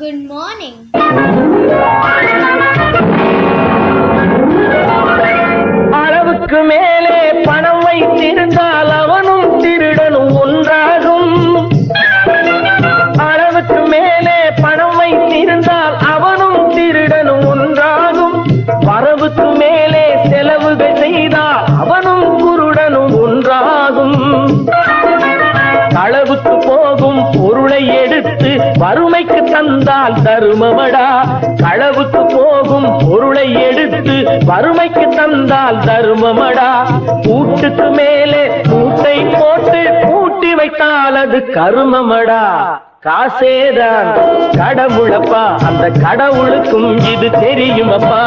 Good morning. அளவுக்கு மேலே பணம் வைத்திருந்தால் அவனும் திருடனும் ஒன்றாகும். அளவுக்கு மேலே பணம் வைத்திருந்தால் அவனும் திருடனும் ஒன்றாகும். வரவுக்கு மேலே செலவுகள் செய்தால் அவனும் குருடனும் ஒன்றாகும். களவுக்கு போகும் பொருளை எடுத்து வறுமைக்கு தந்தால் தருமமடா. களவுக்கு போகும் பொருளை எடுத்து வறுமைக்கு தந்தால் தருமமடா. கூட்டுக்கு மேலே கூட்டை போட்டு கூட்டி வைத்தால் அது கருமமடா. காசேதான் கடவுளப்பா, அந்த கடவுளுக்கும் இது தெரியுமப்பா.